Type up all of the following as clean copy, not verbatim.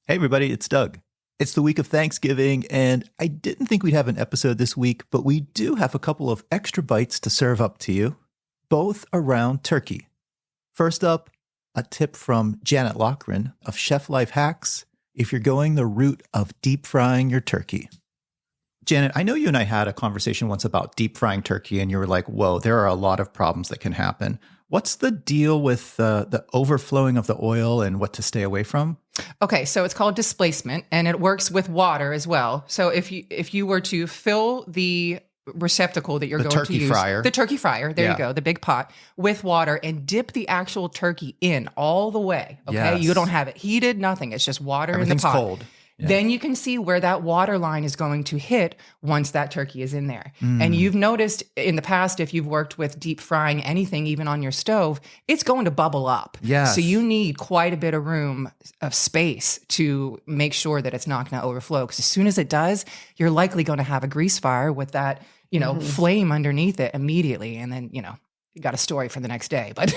Hey, everybody, it's Doug. It's the week of Thanksgiving, and I didn't think we'd have an episode this week, but we do have a couple of extra bites to serve up to you, both around turkey. First up, a tip from Janet Loughran of Chef Life Hacks if you're going the route of deep frying your turkey. Janet, I know you and I had a conversation once about deep frying turkey, and you were like, whoa, there are a lot of problems that can happen. What's the deal with the overflowing of the oil and what to stay away from? Okay, so it's called displacement, and it works with water as well. So if you were to fill the receptacle that you're going to use, the turkey fryer, there you go, the big pot, with water, and dip the actual turkey in all the way. Okay, yes. You don't have it heated, nothing. It's just water in the pot. Cold. Yeah. Then you can see where that water line is going to hit once that turkey is in there. And you've noticed in the past, if you've worked with deep frying anything, even on your stove, it's going to bubble up. Yes. So you need quite a bit of room of space to make sure that it's not going to overflow. Because as soon as it does, you're likely going to have a grease fire with that, flame underneath it immediately. And then, you got a story for the next day, but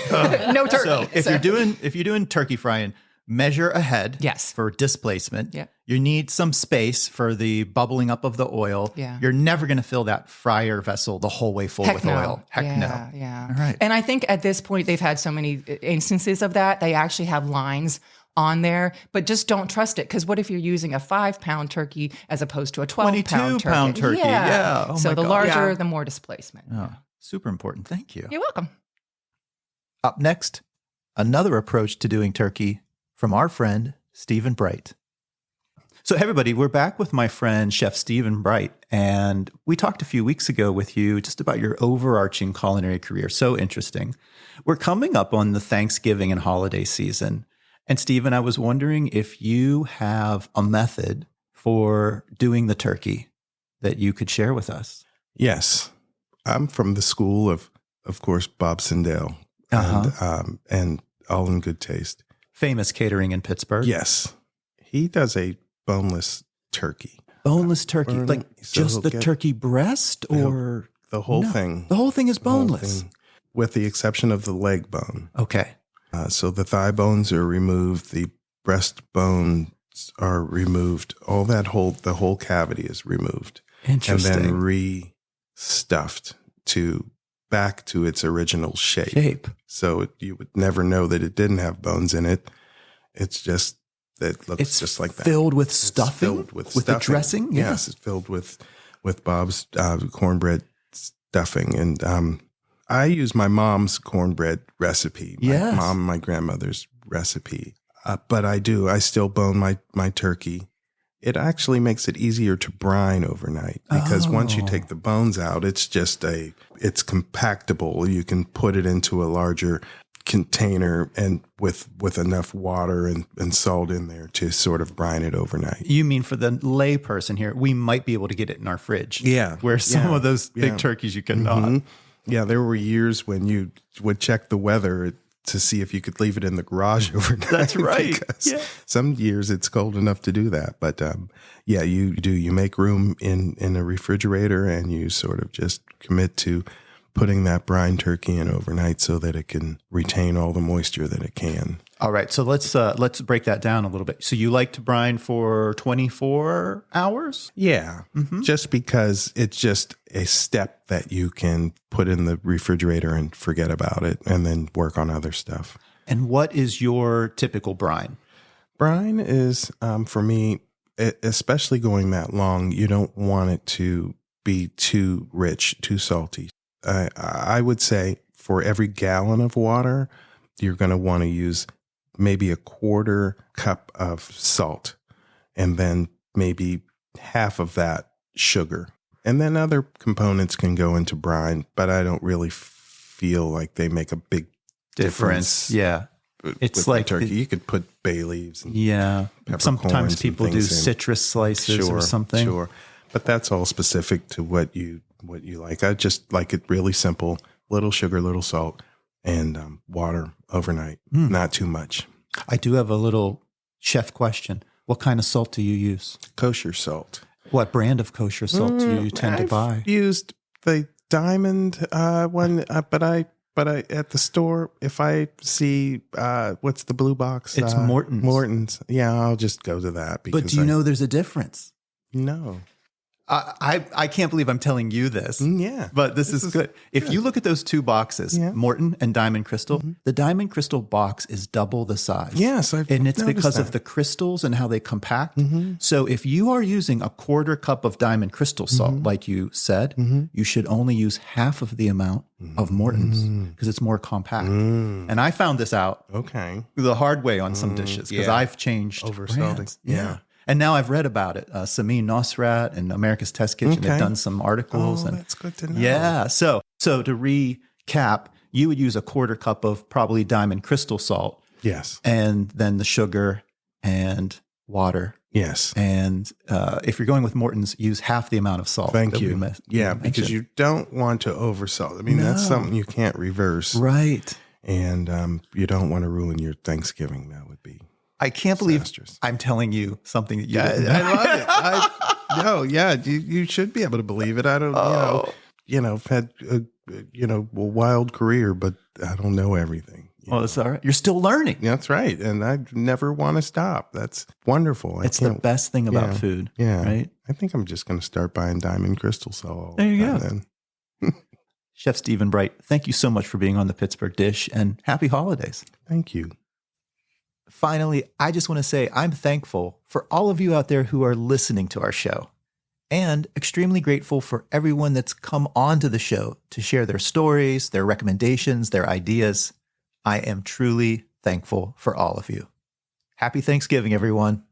no turkey. So if you're doing turkey frying, measure ahead. Yes. For displacement. Yeah. You need some space for the bubbling up of the oil. Yeah. You're never going to fill that fryer vessel the whole way full with oil. Heck no. Yeah. All right. And I think at this point, they've had so many instances of that. They actually have lines on there, but just don't trust it. Because what if you're using a 5-pound turkey as opposed to a 12-pound 22-pound turkey? Yeah. Oh so my the God. larger, the more displacement. Oh, super important. Thank you. You're welcome. Up next, another approach to doing turkey from our friend, Stephen Bright. So hey, everybody, we're back with my friend, Chef Stephen Bright, and we talked a few weeks ago with you just about your overarching culinary career. So interesting. We're coming up on the Thanksgiving and holiday season. And Stephen, I was wondering if you have a method for doing the turkey that you could share with us. Yes. I'm from the school of course, Bob Sindel and All in Good Taste. Famous catering in Pittsburgh. Yes. He does a boneless turkey. Boneless turkey? Like so just the turkey breast or? The whole thing. The whole thing is boneless. With the exception of the leg bone. Okay. So the thigh bones are removed. The breast bones are removed. The whole cavity is removed. Interesting. And then re-stuffed back to its original shape. So you would never know that it didn't have bones in it. It looks just like that. Filled with stuffing? Filled with stuffing. The dressing? Yes, it's filled with Bob's cornbread stuffing. And I use my mom's cornbread recipe. My grandmother's recipe. But I still bone my turkey. It actually makes it easier to brine overnight because once you take the bones out, it's compactable. You can put it into a larger container and with enough water and salt in there to sort of brine it overnight. You mean for the lay person here, we might be able to get it in our fridge. Yeah. Where some of those big turkeys you cannot. Mm-hmm. Yeah, there were years when you would check the weather to see if you could leave it in the garage overnight. That's right. Yeah. Some years it's cold enough to do that. But you do. You make room in a refrigerator and you sort of just commit to putting that brine turkey in overnight so that it can retain all the moisture that it can. All right. So let's break that down a little bit. So you like to brine for 24 hours? Yeah. Mm-hmm. Just because it's just a step that you can put in the refrigerator and forget about it and then work on other stuff. And what is your typical brine? Brine is, for me, especially going that long, you don't want it to be too rich, too salty. I would say for every gallon of water, you're going to want to use maybe a 1/4 cup of salt and then maybe half of that sugar. And then other components can go into brine, but I don't really feel like they make a big difference. Yeah. It's like turkey. You could put bay leaves and sometimes people do citrus slices or something. Sure. But that's all specific to what you like. I just like it really simple. Little sugar, little salt, and water overnight. Not too much. I do have a little chef question. What kind of salt do you use? Kosher salt. What brand of kosher salt do you tend to buy? I've used the diamond one, but But at the store, if I see what's the blue box? It's Morton's. Morton's. Yeah, I'll just go to that. But do you know there's a difference? No. I can't believe I'm telling you this. Yeah. But this is good. If you look at those two boxes, Morton and Diamond Crystal, the Diamond Crystal box is double the size. Yes. And it's because of the crystals and how they compact. So if you are using a 1/4 cup of Diamond Crystal salt, like you said, you should only use half of the amount of Morton's because it's more compact. And I found this out the hard way on some dishes because I've changed oversalting. Yeah. And now I've read about it. Samin Nosrat and America's Test Kitchen have done some articles. Oh, that's good to know. Yeah. So to recap, you would use a 1/4 cup of probably Diamond Crystal salt. Yes. And then the sugar and water. Yes. And if you're going with Morton's, use half the amount of salt. Thank you. Because you don't want to oversalt. I mean, that's something you can't reverse. Right. And you don't want to ruin your Thanksgiving. That would be I can't believe I'm telling you something that you didn't know. I love it. You should be able to believe it. I don't, I've had a wild career, but I don't know everything. That's all right. You're still learning. That's right. And I never want to stop. That's wonderful. It's the best thing about food. Yeah. Right? I think I'm just going to start buying Diamond Crystal salt. There you go. Then. Chef Stephen Bright, thank you so much for being on the Pittsburgh Dish, and happy holidays. Thank you. Finally, I just want to say I'm thankful for all of you out there who are listening to our show, and extremely grateful for everyone that's come onto the show to share their stories, their recommendations, their ideas. I am truly thankful for all of you. Happy Thanksgiving, everyone.